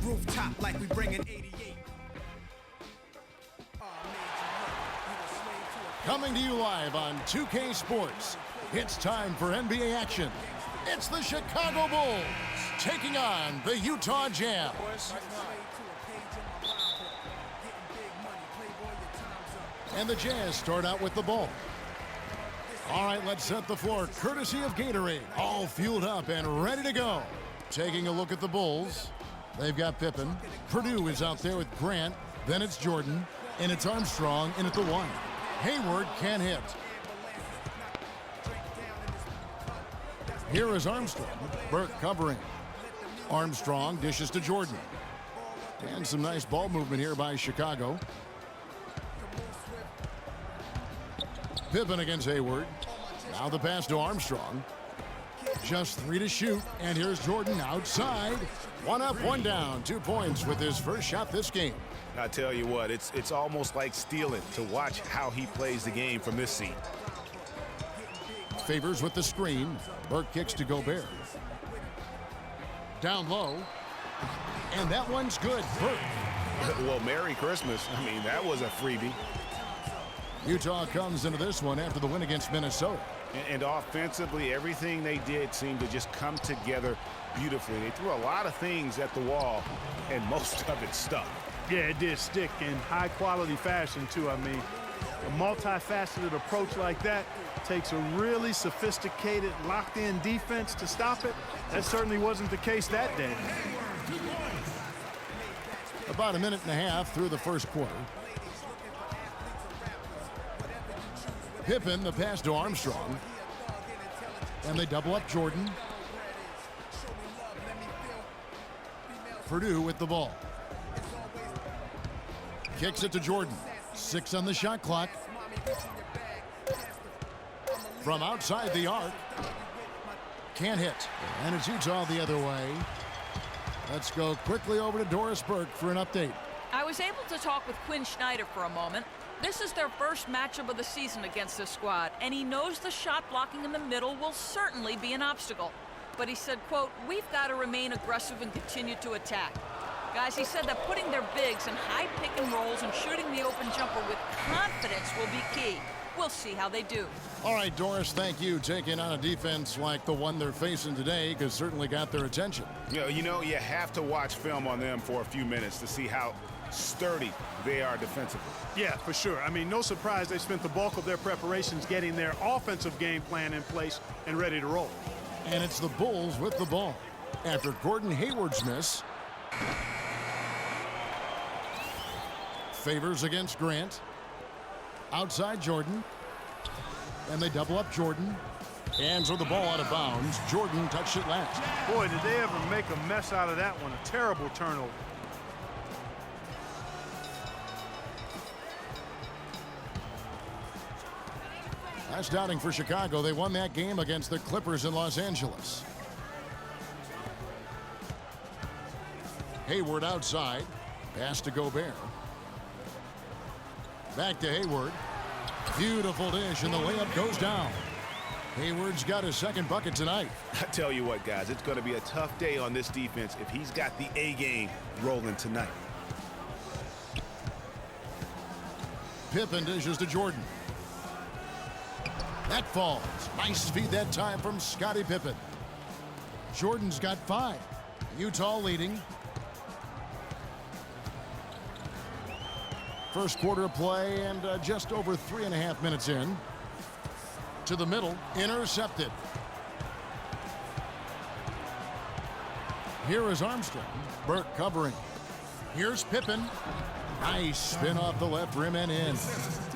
Rooftop like we bringing 88. Coming to you live on 2K Sports, it's time for NBA action. It's the Chicago Bulls taking on the Utah Jazz. And the Jazz start out with the ball. All right, let's set the floor courtesy of Gatorade. All fueled up and ready to go. Taking a look at the Bulls. They've got Pippen. Purdue is out there with Grant. Then it's Jordan. And it's Armstrong in at the one. Hayward can't hit. Here is Armstrong. Burke covering. Armstrong dishes to Jordan. And some nice ball movement here by Chicago. Pippen against Hayward. Now the pass to Armstrong. Just 3 to shoot. And here's Jordan outside. 1 up, 1 down. 2 points with his first shot this game. I tell you what, it's almost like stealing to watch how he plays the game from this seat. Favors with the screen. Burke kicks to Gobert. Down low. And that one's good. Burke. Well, Merry Christmas. I mean, that was a freebie. Utah comes into this one after the win against Minnesota. And offensively, everything they did seemed to just come together beautifully. They threw a lot of things at the wall, and most of it stuck. Yeah, it did stick in high-quality fashion, too. I mean, a multifaceted approach like that takes a really sophisticated, locked-in defense to stop it. That certainly wasn't the case that day. About a minute and a half through the first quarter. Pippen, the pass to Armstrong. And they double up Jordan. Purdue with the ball. Kicks it to Jordan. 6 on the shot clock. From outside the arc. Can't hit. And it's Utah the other way. Let's go quickly over to Doris Burke for an update. I was able to talk with Quinn Snyder for a moment. This is their first matchup of the season against this squad, and he knows the shot blocking in the middle will certainly be an obstacle. But he said, quote, "We've got to remain aggressive and continue to attack." Guys, he said that putting their bigs in high pick and rolls and shooting the open jumper with confidence will be key. We'll see how they do. All right, Doris, thank you. Taking on a defense like the one they're facing today because certainly got their attention. You know, you have to watch film on them for a few minutes to see how sturdy they are defensively. Yeah, for sure. I mean, no surprise they spent the bulk of their preparations getting their offensive game plan in place and ready to roll. And it's the Bulls with the ball. After Gordon Hayward's miss. Favors against Grant. Outside Jordan. And they double up Jordan. And so the ball out of bounds. Jordan touched it last. Boy, did they ever make a mess out of that one. A terrible turnover. That's doubting for Chicago. They won that game against the Clippers in Los Angeles. Hayward outside. Pass to Gobert. Back to Hayward. Beautiful dish, and the layup goes down. Hayward's got his second bucket tonight. I tell you what, guys, it's going to be a tough day on this defense if he's got the A game rolling tonight. Pippen dishes to Jordan. That falls. Nice feed that time from Scottie Pippen. Jordan's got 5. Utah leading. First quarter of play and just over 3.5 minutes in. To the middle, intercepted. Here is Armstrong. Burke covering. Here's Pippen. Nice spin off the left rim and in.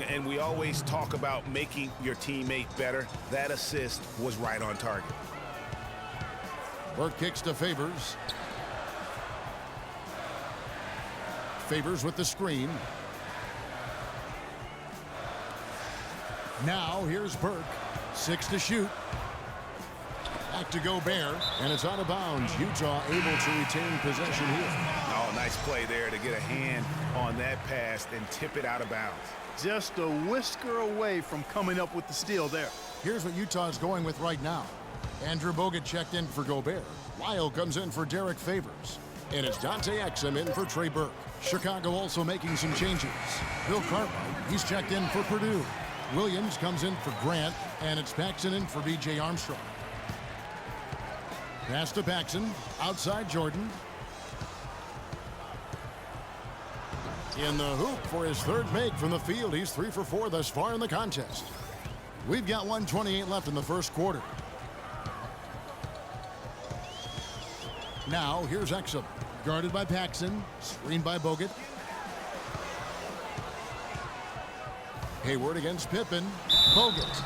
And we always talk about making your teammate better. That assist was right on target. Burke kicks to Favors. Favors with the screen. Now here's Burke. 6 to shoot. Back to Gobert, and it's out of bounds. Utah able to retain possession here. Oh, nice play there to get a hand on that pass and tip it out of bounds. Just a whisker away from coming up with the steal there. Here's what Utah's going with right now. Andrew Bogut checked in for Gobert. Lyle comes in for Derek Favors. And it's Dante Exum in for Trey Burke. Chicago also making some changes. Bill Cartwright, he's checked in for Purdue. Williams comes in for Grant, and it's Paxson in for B.J. Armstrong. Pass to Paxson, outside Jordan. In the hoop for his third make from the field. He's 3 for 4 thus far in the contest. We've got 1:28 left in the first quarter. Now, here's Exum. Guarded by Paxson, screened by Bogut. Hayward against Pippen. Bogut.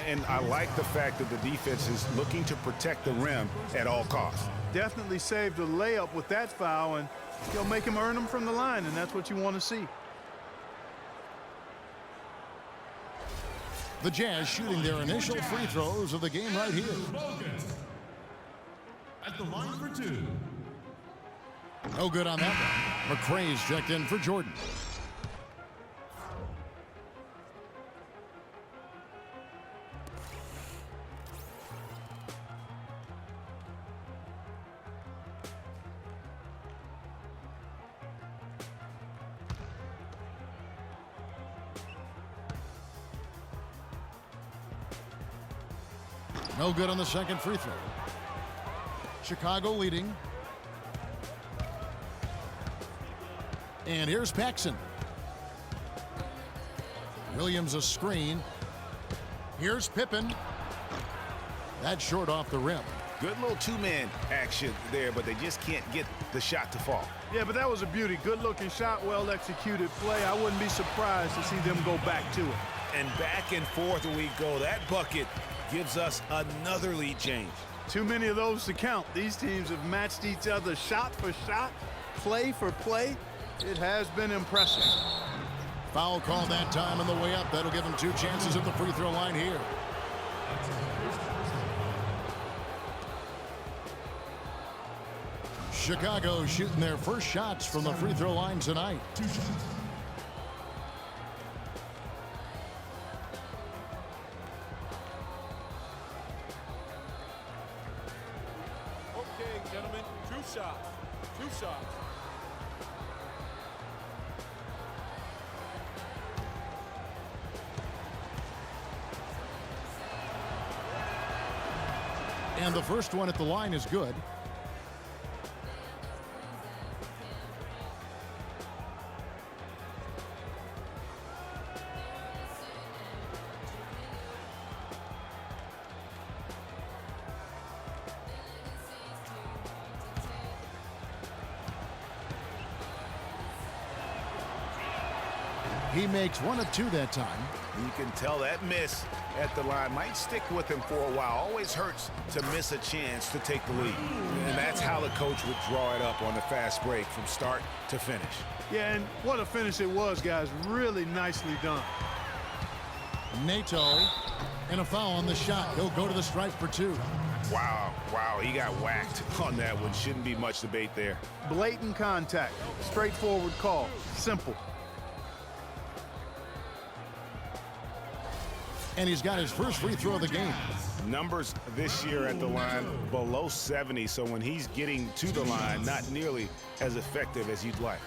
And I like the fact that the defense is looking to protect the rim at all costs. Definitely saved a layup with that foul, and you'll make him earn them from the line, and that's what you want to see. The Jazz shooting their initial free throws of the game right here. At the line for 2. No good on that one. McRae's checked in for Jordan. No good on the second free throw. Chicago leading. And here's Paxson. Williams a screen. Here's Pippen. That's short off the rim. Good little two-man action there, but they just can't get the shot to fall. Yeah, but that was a beauty. Good-looking shot, well-executed play. I wouldn't be surprised to see them go back to it. And back and forth we go. That bucket gives us another lead change. Too many of those to count. These teams have matched each other shot for shot, play for play. It has been impressive. Foul call that time on the way up. That'll give him 2 chances at the free throw line here. Chicago shooting their first shots from the free throw line tonight. 2 shots. Okay, gentlemen, 2 shots. 2 shots. And the first one at the line is good. He makes 1 of 2 that time. You can tell that miss at the line might stick with him for a while. Always hurts to miss a chance to take the lead. And that's how the coach would draw it up on the fast break from start to finish. Yeah, and what a finish it was, guys. Really nicely done. Nato, and a foul on the shot. He'll go to the stripe for 2. Wow, he got whacked on that one. Shouldn't be much debate there. Blatant contact. Straightforward call. Simple. And he's got his first free throw of the game. Numbers this year at the line below 70, so when he's getting to the line, not nearly as effective as you'd like.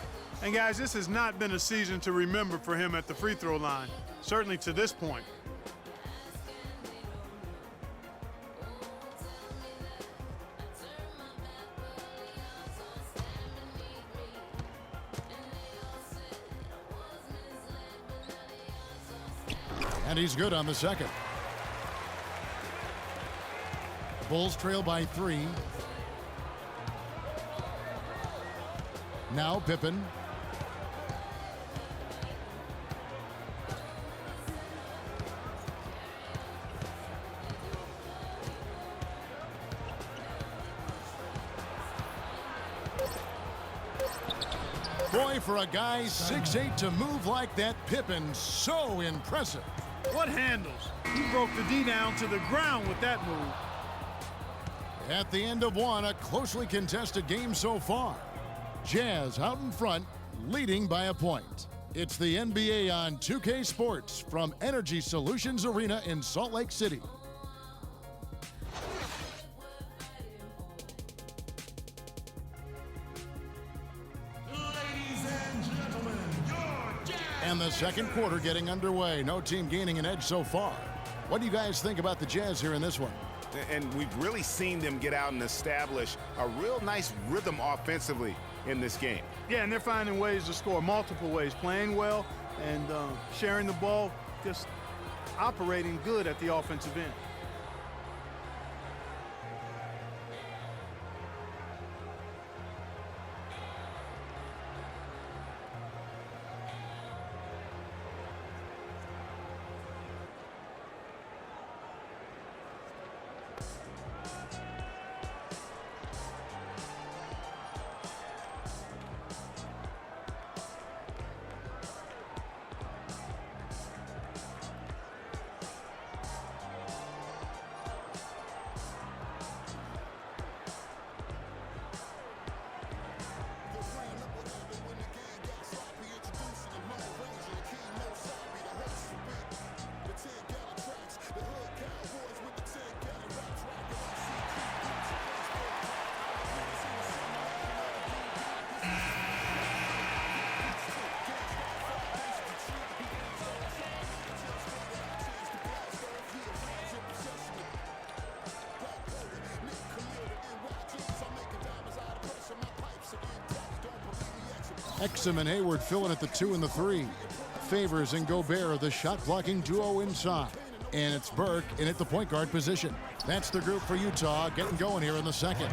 And guys, this has not been a season to remember for him at the free throw line, certainly to this point. And he's good on the second. Bulls trail by 3. Now Pippen. Boy, for a guy 6'8" to move like that, Pippen, so impressive. What handles? He broke the D down to the ground with that move. At the end of 1, a closely contested game so far. Jazz out in front, leading by a point. It's the NBA on 2K Sports from Energy Solutions Arena in Salt Lake City. And the second quarter getting underway. No team gaining an edge so far. What do you guys think about the Jazz here in this one? And we've really seen them get out and establish a real nice rhythm offensively in this game. Yeah, and they're finding ways to score multiple ways, playing well and sharing the ball, just operating good at the offensive end. Exum and Hayward filling at the 2 and the 3. Favors and Gobert, the shot-blocking duo inside. And it's Burke in at the point guard position. That's the group for Utah getting going here in the second.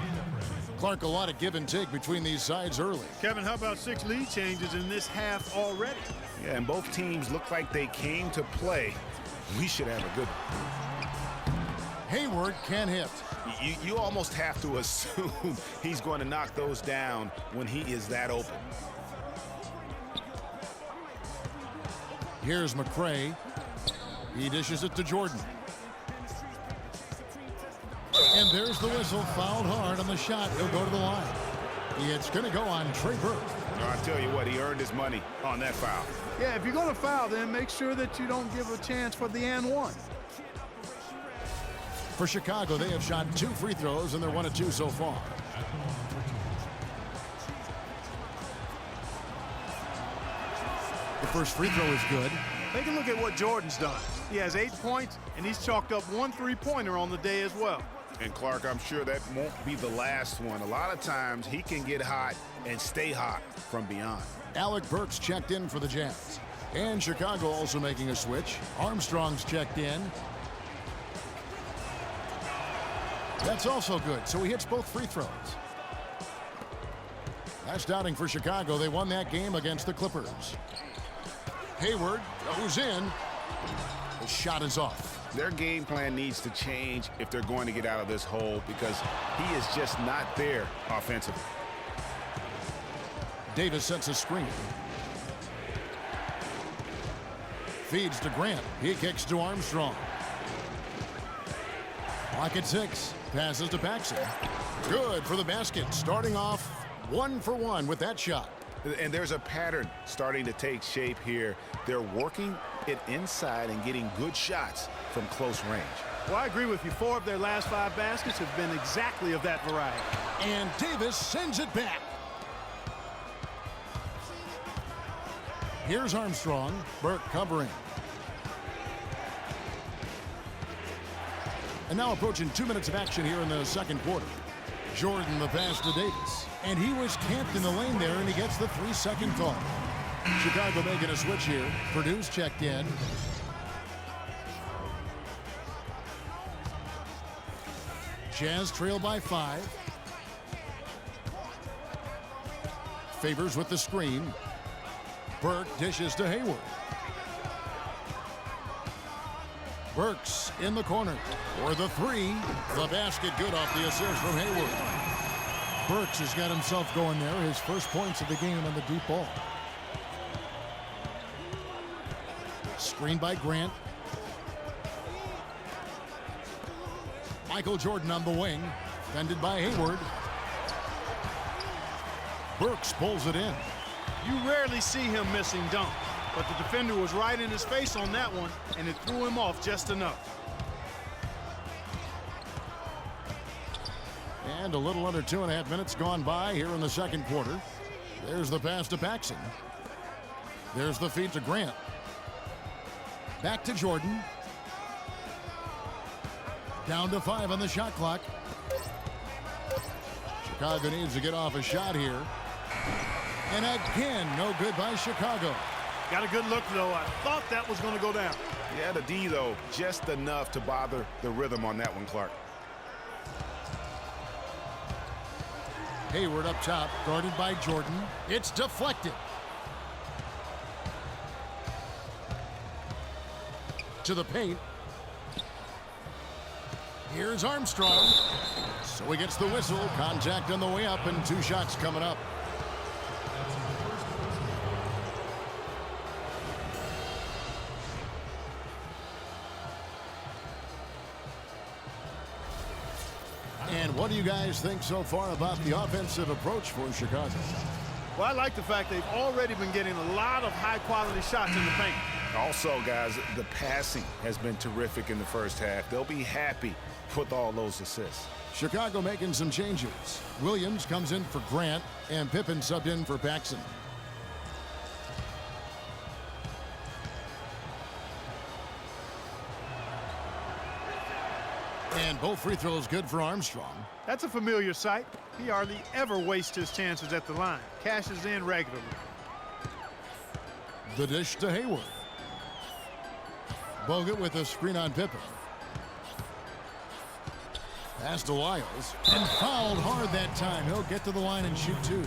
Clark, a lot of give and take between these sides early. Kevin, how about 6 lead changes in this half already? Yeah, and both teams look like they came to play. We should have a good one. Hayward can hit. You almost have to assume he's going to knock those down when he is that open. Here's McRae. He dishes it to Jordan. And there's the whistle. Fouled hard on the shot. He'll go to the line. It's going to go on Trey Burke. I'll tell you what, he earned his money on that foul. Yeah, if you're going to foul, then make sure that you don't give a chance for the and one. For Chicago, they have shot 2 free throws, and they're 1 of 2 so far. The first free throw is good. Take a look at what Jordan's done. He has 8 points, and he's chalked up 1 3-pointer on the day as well. And Clark, I'm sure that won't be the last one. A lot of times he can get hot and stay hot from beyond. Alec Burks checked in for the Jazz. And Chicago also making a switch. Armstrong's checked in. That's also good, so he hits both free throws. That's Downing for Chicago. They won that game against the Clippers. Hayward goes in. The shot is off. Their game plan needs to change if they're going to get out of this hole because he is just not there offensively. Davis sets a screen. Feeds to Grant. He kicks to Armstrong. Clock at 6. Passes to Paxson. Good for the basket. Starting off 1 for 1 with that shot. And there's a pattern starting to take shape here. They're working it inside and getting good shots from close range. Well, I agree with you. 4 of their last 5 baskets have been exactly of that variety. And Davis sends it back. Here's Armstrong. Burke covering. And now approaching 2 minutes of action here in the second quarter. Jordan the pass to Davis. And he was camped in the lane there, and he gets the 3-second call. Chicago making a switch here. Purdue's checked in. Jazz trail by 5. Favors with the screen. Burke dishes to Hayward. Burks in the corner for the 3. The basket good off the assist from Hayward. Burks has got himself going there. His first points of the game on the deep ball. Screen by Grant. Michael Jordan on the wing. Defended by Hayward. Burks pulls it in. You rarely see him missing dunks, but the defender was right in his face on that one, and it threw him off just enough. And a little under 2.5 minutes gone by here in the second quarter. There's the pass to Paxson. There's the feed to Grant. Back to Jordan. Down to 5 on the shot clock. Chicago needs to get off a shot here. And again, no good by Chicago. Got a good look, though. I thought that was going to go down. Yeah, the D, though, just enough to bother the rhythm on that one, Clark. Hayward up top, guarded by Jordan. It's deflected. To the paint. Here's Armstrong. So he gets the whistle. Contact on the way up and 2 shots coming up. And what do you guys think so far about the offensive approach for Chicago? Well, I like the fact they've already been getting a lot of high-quality shots in the paint. Also, guys, the passing has been terrific in the first half. They'll be happy with all those assists. Chicago making some changes. Williams comes in for Grant, and Pippen subbed in for Paxson. And both free throws good for Armstrong. That's a familiar sight. He hardly ever wastes his chances at the line. Cashes in regularly. The dish to Hayward. Bogut with a screen on Pippen. Pass to Lyles. And fouled hard that time. He'll get to the line and shoot 2.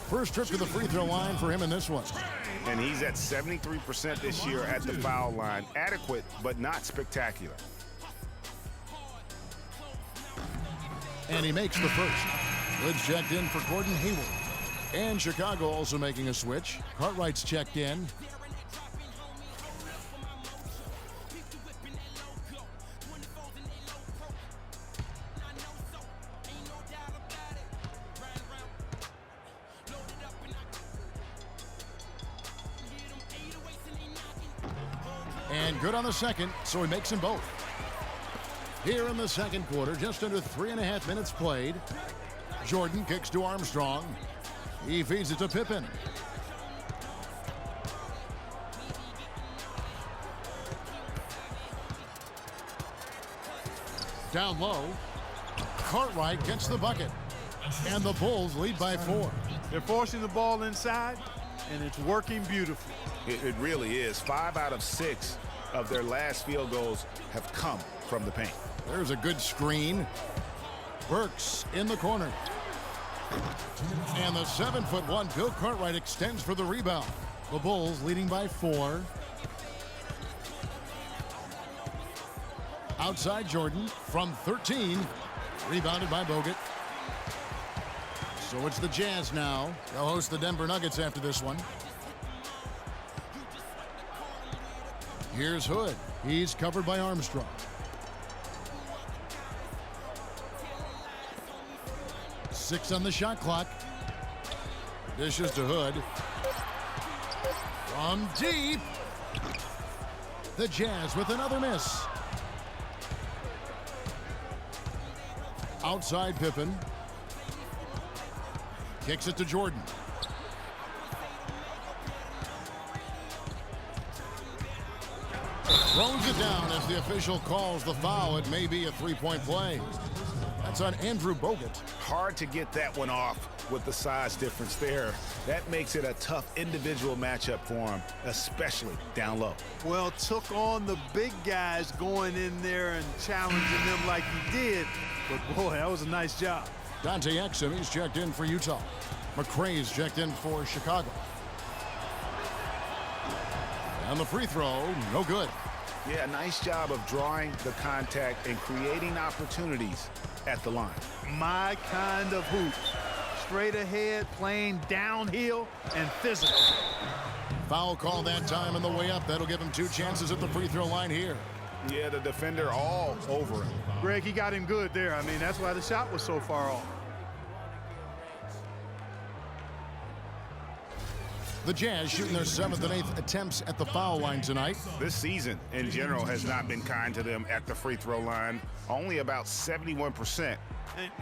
First trip to the free throw line for him in this one. And he's at 73% this year at the foul line. Adequate, but not spectacular. And he makes the first. Woods checked in for Gordon Hayward. And Chicago also making a switch. Cartwright's checked in. And good on the second, so he makes them both. Here in the second quarter, just under 3.5 minutes played. Jordan kicks to Armstrong. He feeds it to Pippen. Down low. Cartwright gets the bucket. And the Bulls lead by 4. They're forcing the ball inside, and it's working beautifully. It really is. 5 out of 6 of their last field goals have come from the paint. There's a good screen. Burks in the corner. And the 7'1" Bill Cartwright extends for the rebound. The Bulls leading by 4. Outside Jordan from 13. Rebounded by Bogut. So it's the Jazz now. They'll host the Denver Nuggets after this one. Here's Hood. He's covered by Armstrong. Six on the shot clock. Dishes to Hood. From deep. The Jazz with another miss. Outside Pippen. Kicks it to Jordan. Throws it down as the official calls the foul. It may be a 3-point play. That's on Andrew Bogut. Hard to get that one off with the size difference there. That makes it a tough individual matchup for him, especially down low. Well, took on the big guys going in there and challenging them like he did. But, boy, that was a nice job. Dante Exum, he's checked in for Utah. McRae's checked in for Chicago. And the free throw, no good. Yeah, nice job of drawing the contact and creating opportunities at the line. My kind of hoop. Straight ahead, playing downhill and physical. Foul call that time on the way up. That'll give him 2 chances at the free throw line here. Yeah, the defender all over him. Greg, he got him good there. I mean, that's why the shot was so far off. The Jazz shooting their 7th and 8th attempts at the foul line tonight. This season, in general, has not been kind to them at the free throw line. Only about 71%.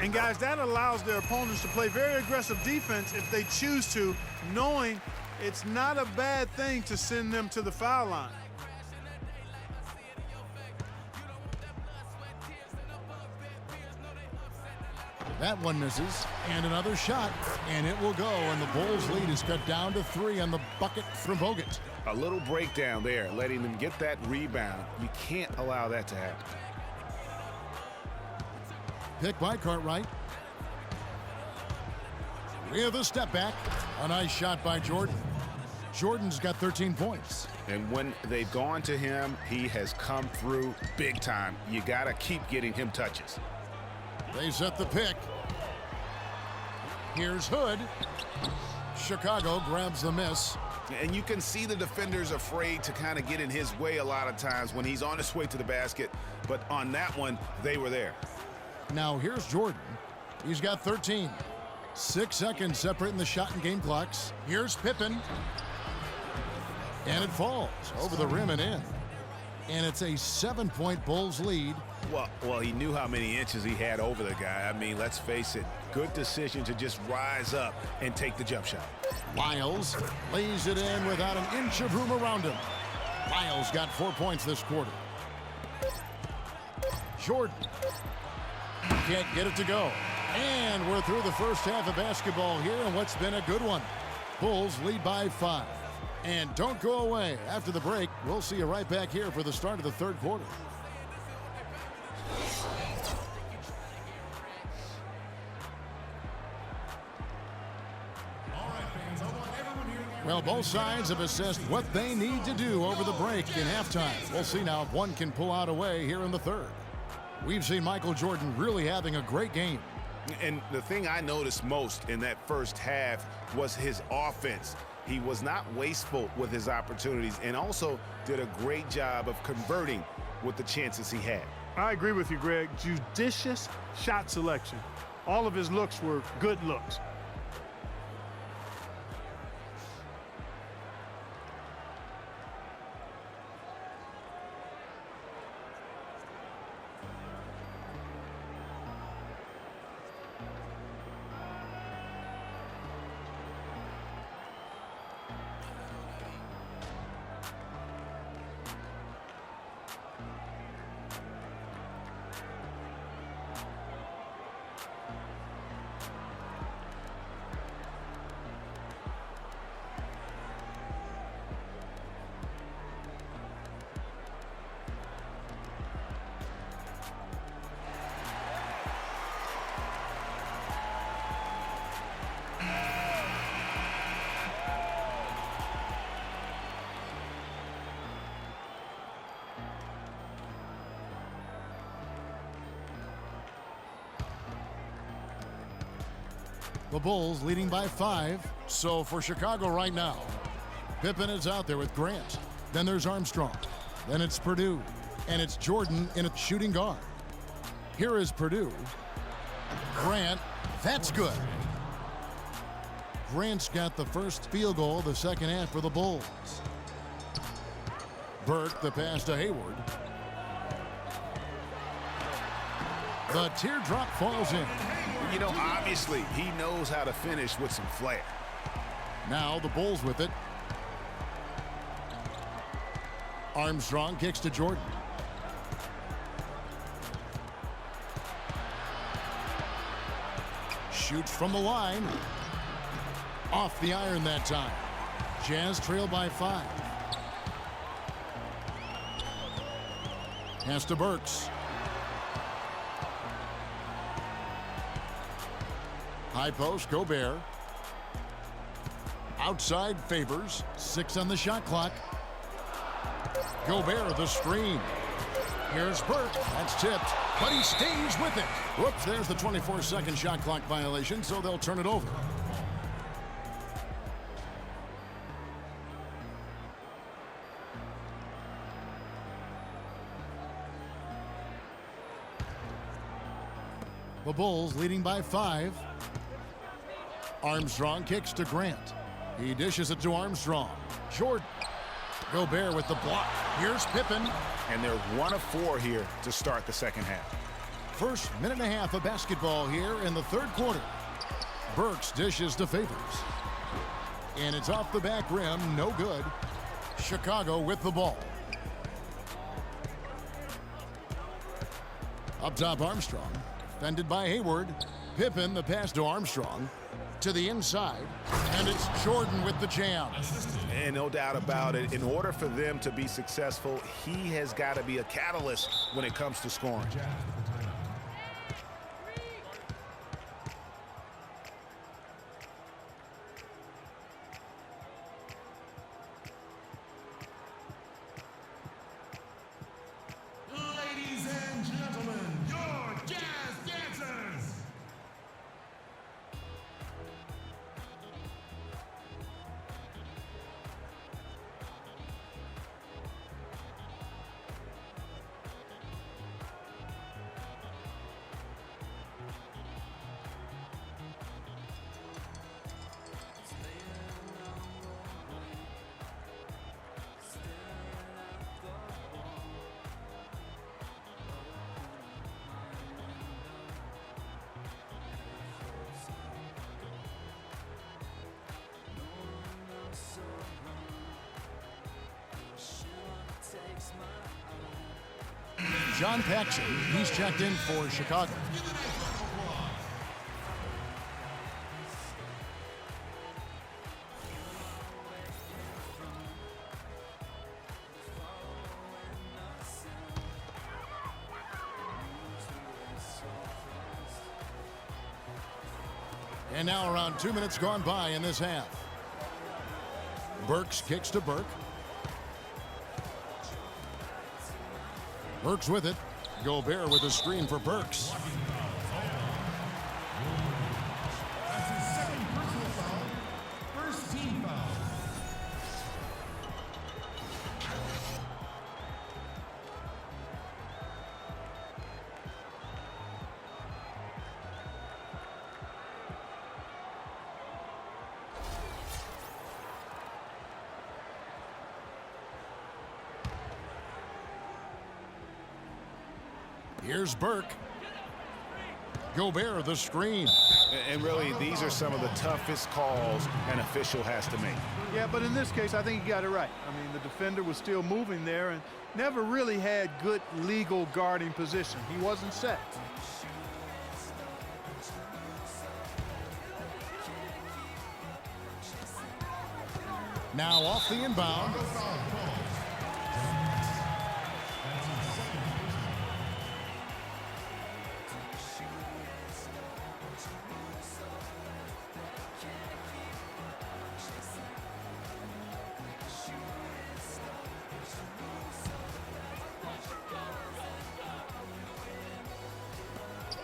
And guys, that allows their opponents to play very aggressive defense if they choose to, knowing it's not a bad thing to send them to the foul line. That one misses, and another shot, and it will go, and the Bulls' lead is cut down to 3 on the bucket from Bogut. A little breakdown there, letting them get that rebound. You can't allow that to happen. Pick by Cartwright. With a step back. A nice shot by Jordan. Jordan's got 13 points. And when they've gone to him, he has come through big time. You got to keep getting him touches. They set the pick. Here's Hood. Chicago grabs the miss. And you can see the defenders afraid to kind of get in his way a lot of times when he's on his way to the basket. But on that one, they were there. Now here's Jordan. He's got 13. 6 seconds separating the shot and game clocks. Here's Pippen. And it falls over the rim and in. And it's a 7-point Bulls lead. Well, he knew how many inches he had over the guy. I mean, let's face it, good decision to just rise up and take the jump shot. Lyles lays it in without an inch of room around him. Lyles got 4 points this quarter. Jordan can't get it to go. And we're through the first half of basketball here in what's been a good one. Bulls lead by 5. And don't go away. After the break, we'll see you right back here for the start of the third quarter. Well, both sides have assessed what they need to do over the break in halftime. We'll see now if one can pull out a way here in the third. We've seen Michael Jordan really having a great game. And the thing I noticed most in that first half was his offense. He was not wasteful with his opportunities and also did a great job of converting with the chances he had. I agree with you, Greg. Judicious shot selection. All of his looks were good looks. The Bulls leading by 5. So for Chicago right now, Pippen is out there with Grant. Then there's Armstrong. Then it's Purdue. And it's Jordan in a shooting guard. Here is Purdue. Grant. That's good. Grant's got the first field goal of the second half for the Bulls. Burke, the pass to Hayward. The teardrop falls in. You know, obviously, he knows how to finish with some flair. Now the Bulls with it. Armstrong kicks to Jordan. Shoots from the line. Off the iron that time. Jazz trail by 5. Pass to Burks. High post, Gobert. Outside Favors. 6 on the shot clock. Gobert, the screen. Here's Burke. That's tipped, but he stays with it. Whoops, there's the 24-second shot clock violation, so they'll turn it over. The Bulls leading by 5. Armstrong kicks to Grant. He dishes it to Armstrong. Jordan. Gobert with the block. Here's Pippen. And they're 1 of 4 here to start the second half. First minute and a half of basketball here in the third quarter. Burks dishes to Favors. And it's off the back rim, no good. Chicago with the ball. Up top, Armstrong. Defended by Hayward. Pippen, the pass to Armstrong. To the inside. And it's Jordan with the jam. And no doubt about it, in order for them to be successful, he has got to be a catalyst when it comes to scoring. Ladies and gentlemen, your jazz dancers. John Paxson, he's checked in for Chicago. And now around 2 minutes gone by in this half. Burks kicks to Burke. Burks with it. Gobert with a screen for Burks. That's his second personal foul. First team foul. Here's Burke. Gobert the screen. And really, these are some of the toughest calls an official has to make. Yeah, but in this case, I think he got it right. I mean, the defender was still moving there and never really had good legal guarding position. He wasn't set. Now off the inbound.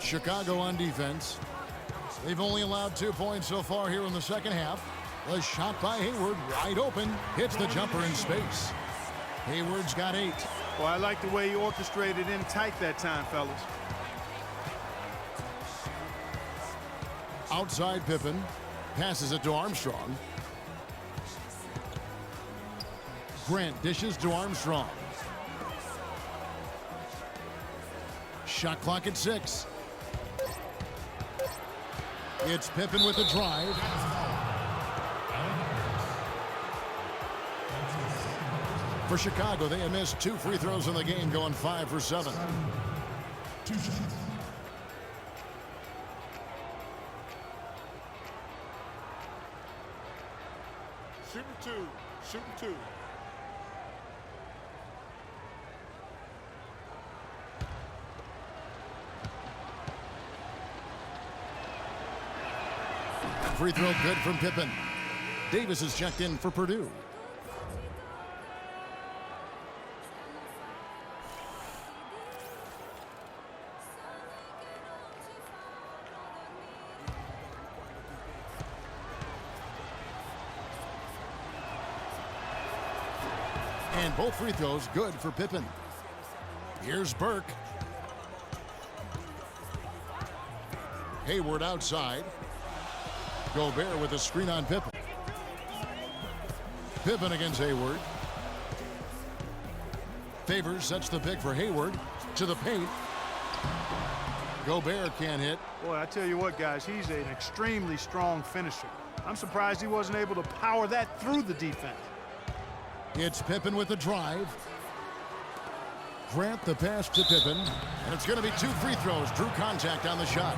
Chicago on defense. They've only allowed 2 points so far here in the second half. The shot by Hayward, wide open, hits the jumper in space. Hayward's got 8. Well, I like the way he orchestrated in tight that time, fellas. Outside Pippen, passes it to Armstrong. Grant dishes to Armstrong. Shot clock at 6. It's Pippen with the drive. For Chicago, they have missed 2 free throws in the game, going 5 for 7. 2 shots. Shooting 2. Shooting 2. Free throw good from Pippen. Davis is checked in for Purdue. And both free throws good for Pippen. Here's Burke. Hayward outside. Gobert with a screen on Pippen. Pippen against Hayward. Favors sets the pick for Hayward to the paint. Gobert can't hit. Boy, I tell you what, guys, he's an extremely strong finisher. I'm surprised he wasn't able to power that through the defense. It's Pippen with the drive. Grant the pass to Pippen. And it's going to be 2 free throws. Drew contact on the shot.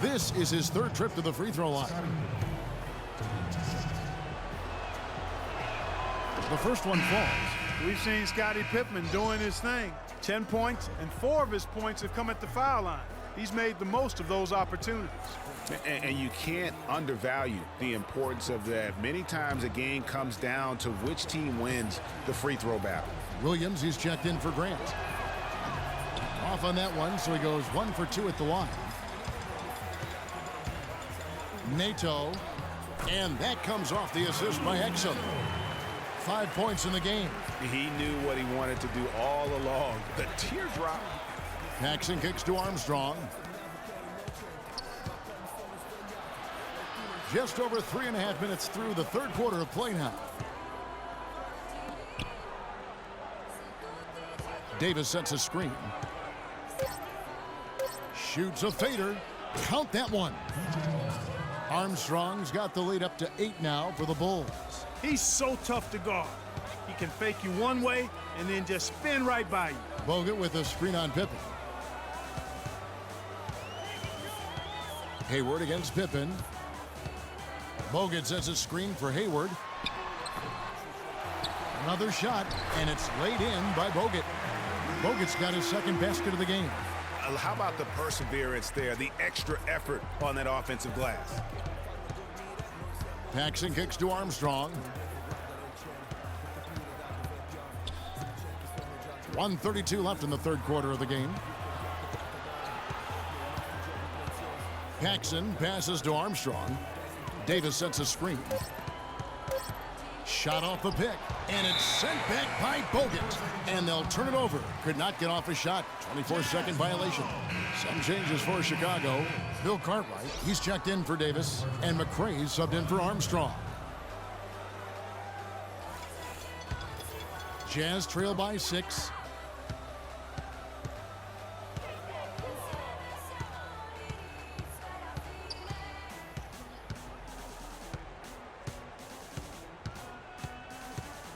This is his 3rd trip to the free throw line. The first one falls. We've seen Scottie Pippen doing his thing. 10 points, and 4 of his points have come at the foul line. He's made the most of those opportunities. And you can't undervalue the importance of that. Many times a game comes down to which team wins the free throw battle. Williams, he's checked in for Grant. Off on that one, so he goes 1 for 2 at the line. Nato, and that comes off the assist by Exum. 5 points in the game. He knew what he wanted to do all along. The teardrop. Paxson kicks to Armstrong. Just over 3.5 minutes through the 3rd quarter of play now. Davis sets a screen. Shoots a fader. Count that one. Armstrong's got the lead up to 8 now for the Bulls. He's so tough to guard. He can fake you one way and then just spin right by you. Bogut with a screen on Pippen. Hayward against Pippen. Bogut sets a screen for Hayward. Another shot, and it's laid in by Bogut. Bogut's got his 2nd basket of the game. How about the perseverance there, the extra effort on that offensive glass? Paxson kicks to Armstrong. 1:32 left in the 3rd quarter of the game. Paxson passes to Armstrong. Davis sets a screen. Shot off the pick, and it's sent back by Bogut. And they'll turn it over. Could not get off a shot. 24-second violation. Some changes for Chicago. Bill Cartwright, he's checked in for Davis, and McRae subbed in for Armstrong. Jazz trail by 6.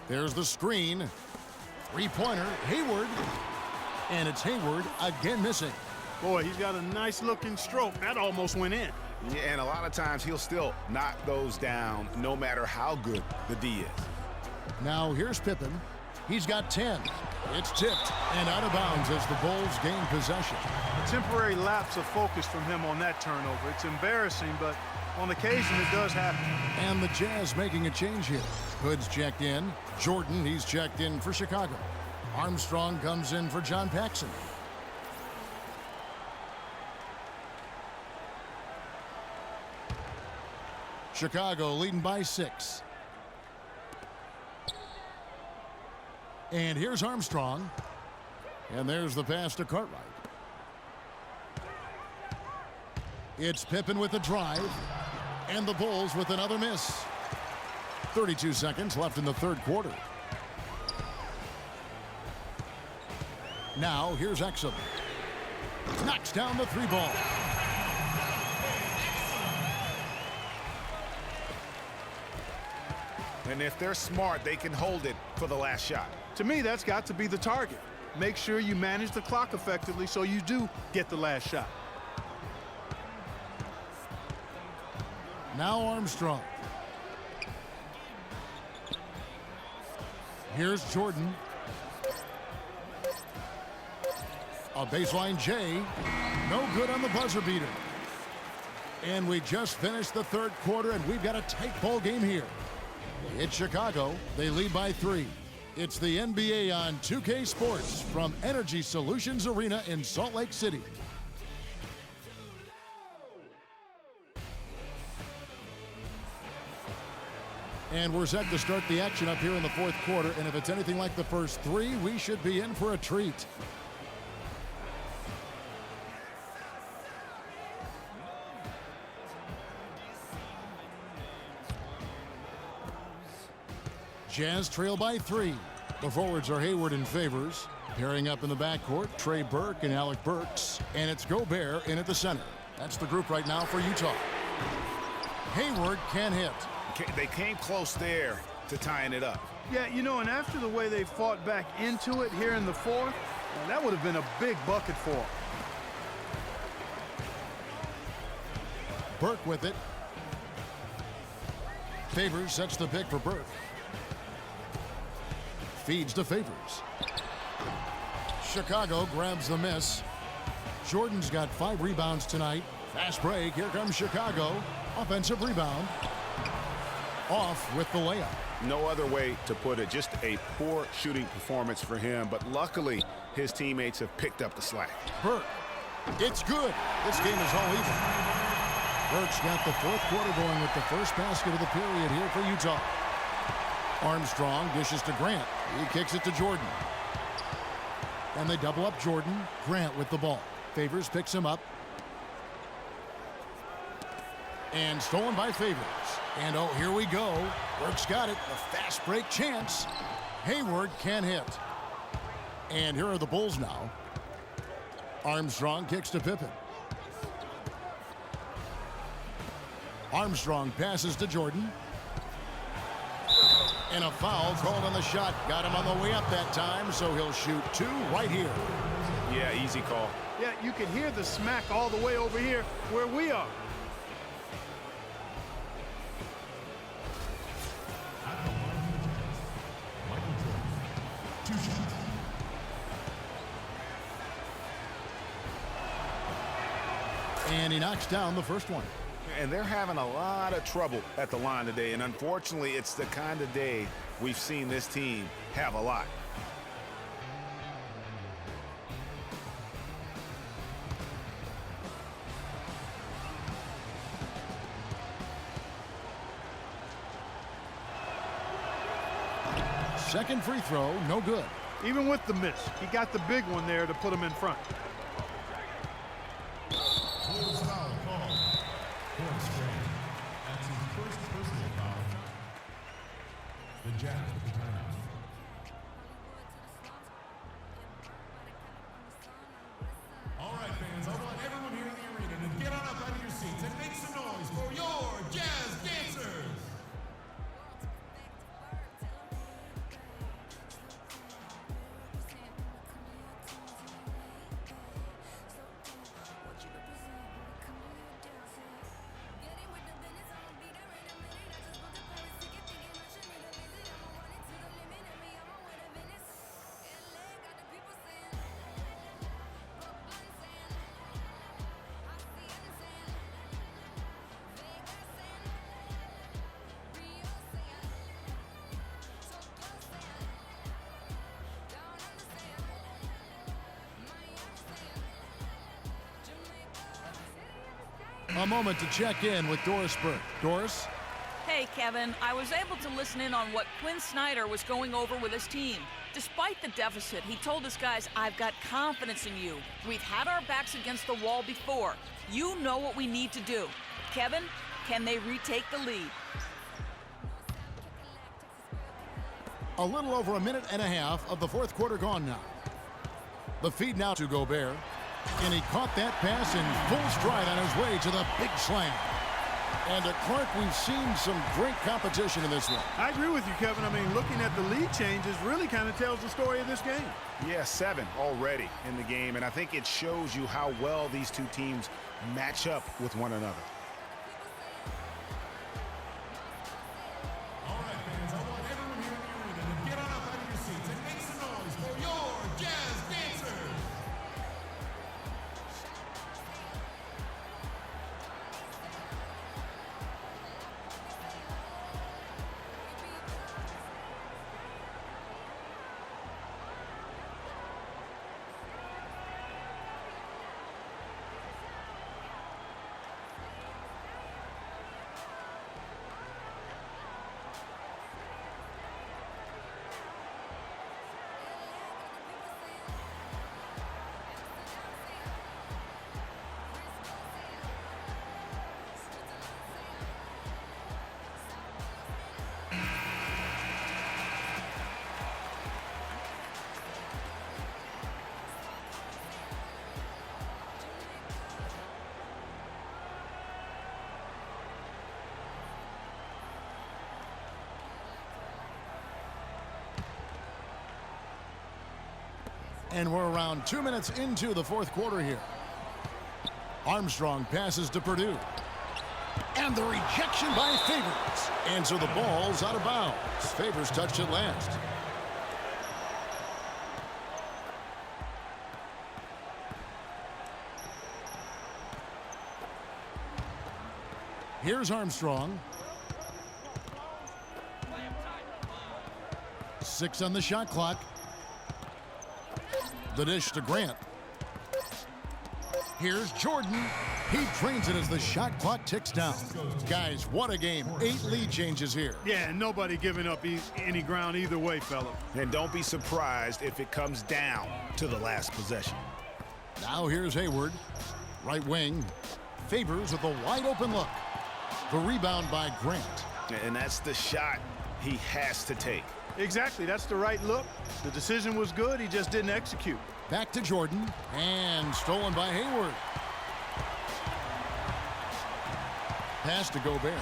There's the screen. 3-pointer, Hayward. And it's Hayward again missing. Boy, he's got a nice looking stroke. That almost went in. Yeah, and a lot of times he'll still knock those down no matter how good the D is. Now here's Pippen. He's got 10. It's tipped and out of bounds as the Bulls gain possession. A temporary lapse of focus from him on that turnover. It's embarrassing, but on occasion it does happen. And the Jazz making a change here. Hood's checked in. Jordan, he's checked in for Chicago. Armstrong comes in for John Paxson. Chicago leading by 6. And here's Armstrong. And there's the pass to Cartwright. It's Pippen with the drive. And the Bulls with another miss. 32 seconds left in the 3rd quarter. Now here's Exum. Knocks down the 3-ball. And if they're smart, they can hold it for the last shot. To me, that's got to be the target. Make sure you manage the clock effectively so you do get the last shot. Now Armstrong. Here's Jordan. A baseline J. No good on the buzzer beater. And we just finished the 3rd quarter, and we've got a tight ball game here. It's Chicago. They lead by 3. It's the NBA on 2K Sports from Energy Solutions Arena in Salt Lake City. And we're set to start the action up here in the 4th quarter. And if it's anything like the first 3, we should be in for a treat. Jazz trail by 3. The forwards are Hayward and Favors. Pairing up in the backcourt, Trey Burke and Alec Burks. And it's Gobert in at the center. That's the group right now for Utah. Hayward can't hit. They came close there to tying it up. Yeah, you know, and after the way they fought back into it here in the fourth, well, that would have been a big bucket for them. Burke with it. Favors sets the pick for Burke. Feeds to Favors. Chicago grabs the miss. Jordan's got 5 rebounds tonight. Fast break. Here comes Chicago. Offensive rebound. Off with the layup. No other way to put it. Just a poor shooting performance for him. But luckily, his teammates have picked up the slack. Burke. It's good. This game is all even. Burke's got the fourth quarter going with the first basket of the period here for Utah. Armstrong dishes to Grant. He kicks it to Jordan. And they double up Jordan. Grant with the ball. Favors picks him up. And stolen by Favors. And oh, here we go. Burke's got it. A fast break chance. Hayward can't hit. And here are the Bulls now. Armstrong kicks to Pippen. Armstrong passes to Jordan. And a foul called on the shot. Got him on the way up that time, so he'll shoot 2 right here. Yeah, easy call. Yeah, you can hear the smack all the way over here where we are. At the line for the Jazz, Michael Jordan. 2 shots. And he knocks down the first one. And they're having a lot of trouble at the line today. And unfortunately, it's the kind of day we've seen this team have a lot. Second free throw, no good. Even with the miss, he got the big one there to put him in front. Close foul called. Horace Grant. That's his first personal foul. The Jazz with the timeout. All right, fans, I want everyone here in the arena to get on up out of your seats and make some noise for your Jazz dancers. A moment to check in with Doris Burke. Doris? Hey, Kevin, I was able to listen in on what Quinn Snyder was going over with his team. Despite the deficit, he told his guys, I've got confidence in you. We've had our backs against the wall before. You know what we need to do. Kevin, can they retake the lead? A little over a minute and a half of the fourth quarter gone now. The feed now to Gobert. And he caught that pass in full stride on his way to the big slam. And to Clark, we've seen some great competition in this one. I agree with you, Kevin. I mean, looking at the lead changes really kind of tells the story of this game. Yeah, 7 already in the game, and I think it shows you how well these two teams match up with one another. All right, fans, I want everyone here in the arena to get on up out of your seats and make some noise for your Jazz dancers. And we're around 2 minutes into the fourth quarter here. Armstrong passes to Purdue. And the rejection by Favors. And so the ball's out of bounds. Favors touched it last. Here's Armstrong. 6 on the shot clock. The dish to Grant. Here's Jordan. He drains it as the shot clock ticks down. Guys, what a game. 8 lead changes here. Yeah, and nobody giving up any ground either way, fella. And don't be surprised if it comes down to the last possession. Now here's Hayward. Right wing. Favors with a wide open look. The rebound by Grant. And that's the shot he has to take. Exactly, that's the right look. The decision was good, he just didn't execute. Back to Jordan. And stolen by Hayward. Pass to Gobert.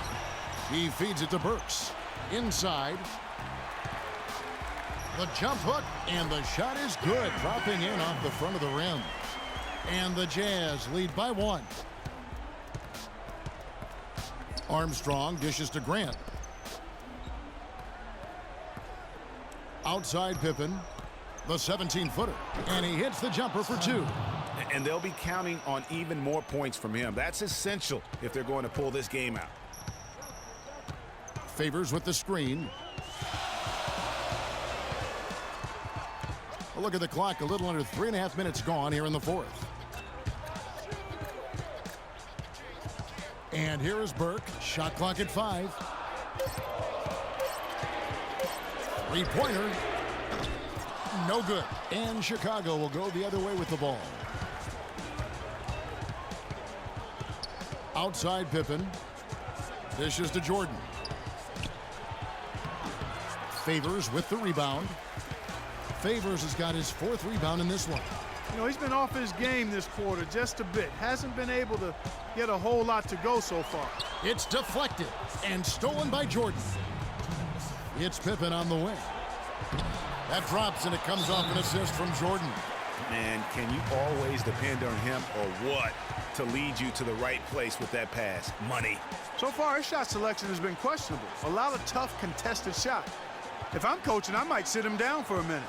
He feeds it to Burks. Inside. The jump hook. And the shot is good. Dropping in off the front of the rim. And the Jazz lead by 1. Armstrong dishes to Grant. Outside Pippen. The 17-footer. And he hits the jumper for 2. And they'll be counting on even more points from him. That's essential if they're going to pull this game out. Favors with the screen. A look at the clock. A little under 3.5 minutes gone here in the fourth. And here is Burke. Shot clock at 5. Three-pointer. No good. And Chicago will go the other way with the ball. Outside Pippen. Dishes to Jordan. Favors with the rebound. Favors has got his 4th rebound in this one. You know, he's been off his game this quarter just a bit. Hasn't been able to get a whole lot to go so far. It's deflected and stolen by Jordan. It's Pippen on the wing. That drops and it comes off an assist from Jordan. Man, can you always depend on him or what to lead you to the right place with that pass? Money. So far, his shot selection has been questionable. A lot of tough contested shots. If I'm coaching, I might sit him down for a minute.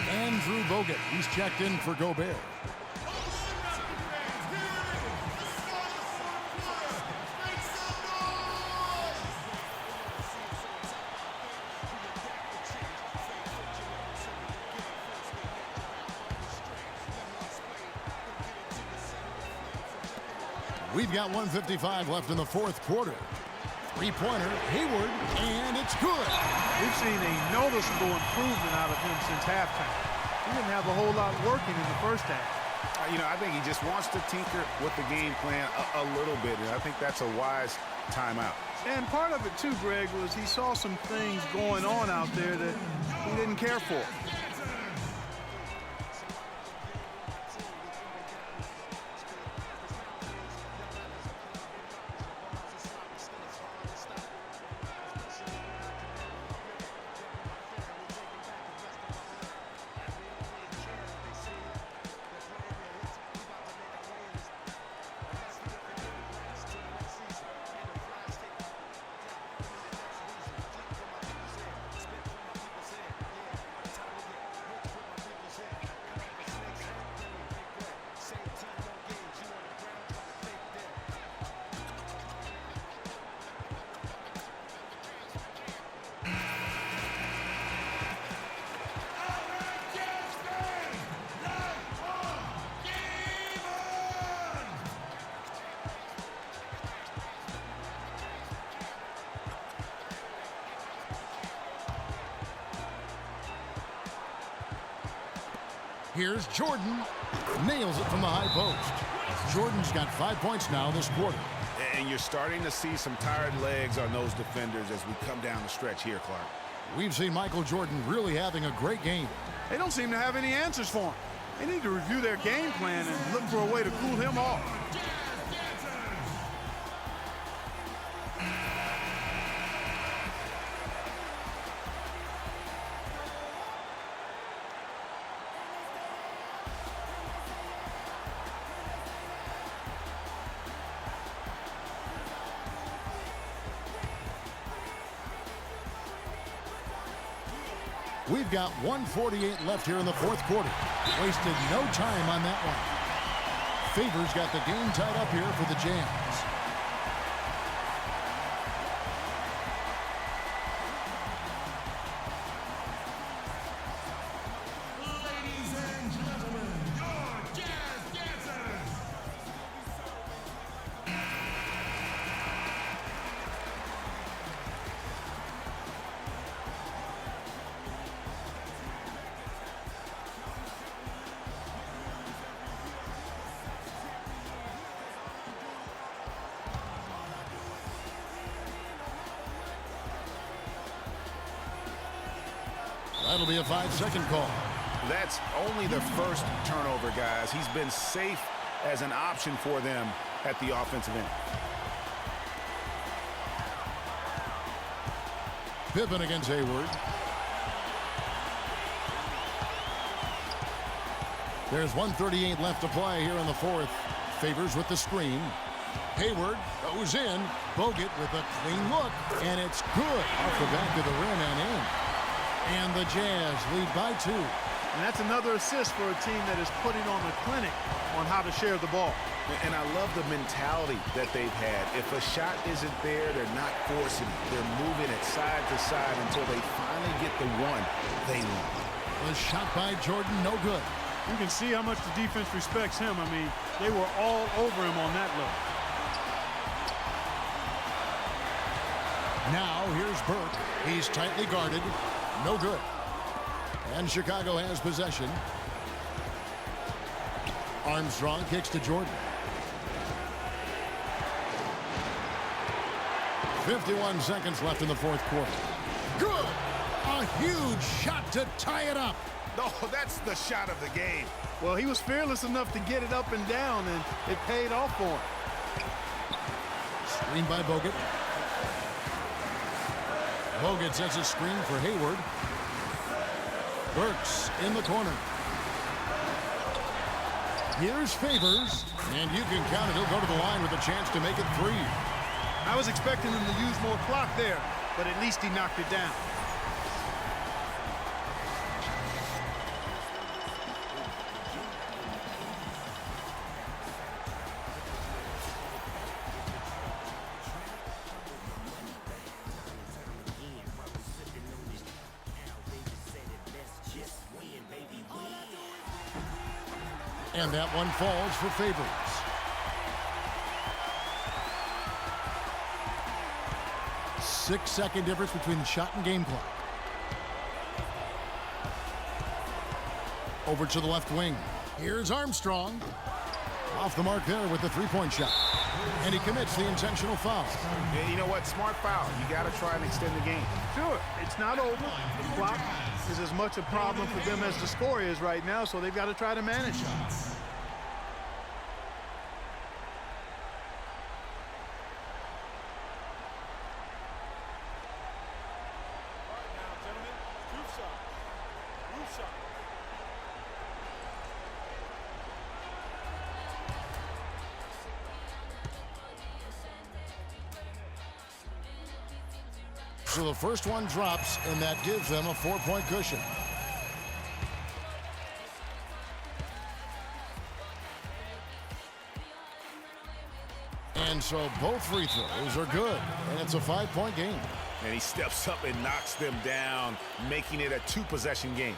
Andrew Bogut. He's checked in for Gobert. We've got 1:55 left in the fourth quarter. Three-pointer, Hayward, and it's good. We've seen a noticeable improvement out of him since halftime. He didn't have a whole lot working in the first half. You know, I think he just wants to tinker with the game plan a little bit, and I think that's a wise timeout. And part of it, too, Greg, was he saw some things going on out there that he didn't care for. Here's Jordan. Nails it from the high post. Jordan's got 5 points now this quarter. And you're starting to see some tired legs on those defenders as we come down the stretch here, Clark. We've seen Michael Jordan really having a great game. They don't seem to have any answers for him. They need to review their game plan and look for a way to cool him off. We've got 1:48 left here in the fourth quarter. Wasted no time on that one. Favors got the game tied up here for the Jazz. Ladies and gentlemen, your Jazz dancers. That'll be a 5-second call. That's only the first turnover, guys. He's been safe as an option for them at the offensive end. Pippen against Hayward. There's 1:38 left to play here in the fourth. Favors with the screen. Hayward goes in. Bogut with a clean look. And it's good off the back of the rim and in. And the Jazz lead by 2. And that's another assist for a team that is putting on a clinic on how to share the ball. And I love the mentality that they've had. If a shot isn't there, they're not forcing it. They're moving it side to side until they finally get the one they want. The shot by Jordan, no good. You can see how much the defense respects him. I mean, they were all over him on that look. Now here's Burke. He's tightly guarded. No good. And Chicago has possession. Armstrong kicks to Jordan. 51 seconds left in the fourth quarter. Good! A huge shot to tie it up. No, that's the shot of the game. Well, he was fearless enough to get it up and down, and it paid off for him. Screen by Bogut. Bogut sets a screen for Hayward. Burks in the corner. Here's Favors, and you can count it. He'll go to the line with a chance to make it 3. I was expecting him to use more clock there, but at least he knocked it down. And that one falls for Favors. Six-second difference between the shot and game clock. Over to the left wing. Here's Armstrong. Off the mark there with the three-point shot. And he commits the intentional foul. Yeah, you know what? Smart foul. You got to try and extend the game. Sure, it's not over. The clock is as much a problem for them as the score is right now, so they've got to try to manage it. So the first one drops, and that gives them a 4-point cushion. And so both free throws are good, and it's a 5-point game. And he steps up and knocks them down, making it a 2-possession game.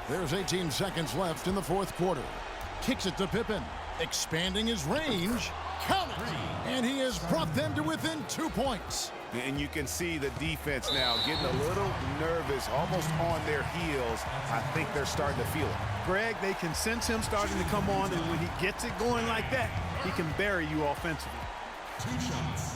There's 18 seconds left in the fourth quarter. Kicks it to Pippen, expanding his range. Count it! And he has brought them to within 2 points. And you can see the defense now getting a little nervous, almost on their heels. I think they're starting to feel it. Greg, they can sense him starting to come on, and when he gets it going like that, he can bury you offensively. 2 shots.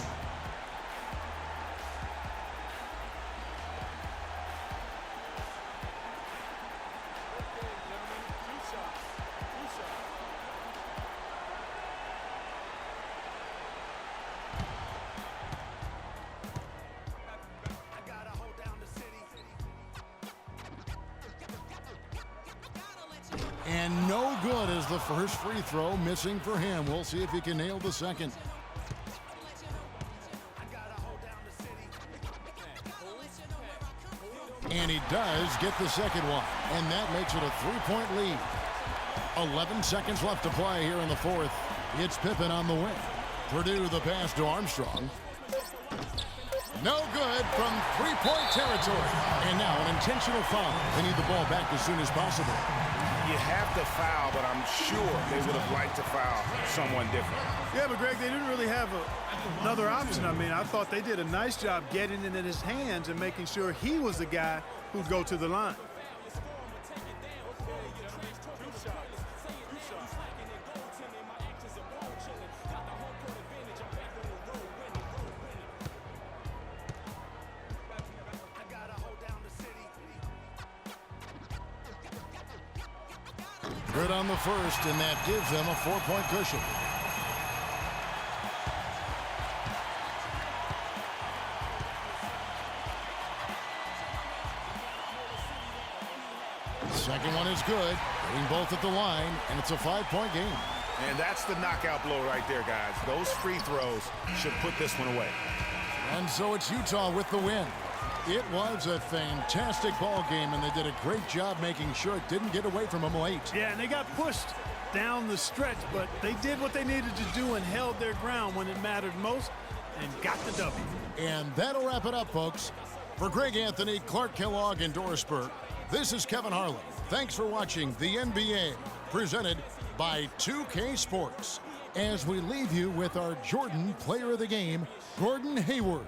And no good as the first free throw missing for him. We'll see if he can nail the second. And he does get the second one. And that makes it a 3-point lead. 11 seconds left to play here in the fourth. It's Pippen on the wing. Purdue the pass to Armstrong. No good from 3-point territory. And now an intentional foul. They need the ball back as soon as possible. You have to foul, but I'm sure they would have liked to foul someone different. Yeah, but Greg, they didn't really have another option. I mean, I thought they did a nice job getting it in his hands and making sure he was the guy who'd go to the line. Good on the first, and that gives them a 4-point cushion. Second one is good. Hitting both at the line, and it's a 5-point game. And that's the knockout blow right there, guys. Those free throws should put this one away. And so it's Utah with the win. It was a fantastic ball game, and they did a great job making sure it didn't get away from them late. Yeah, and they got pushed down the stretch, but they did what they needed to do and held their ground when it mattered most and got the W. And that'll wrap it up, folks. For Greg Anthony, Clark Kellogg, and Doris Burke, this is Kevin Harlan. Thanks for watching the NBA, presented by 2K Sports. As we leave you with our Jordan Player of the Game, Gordon Hayward.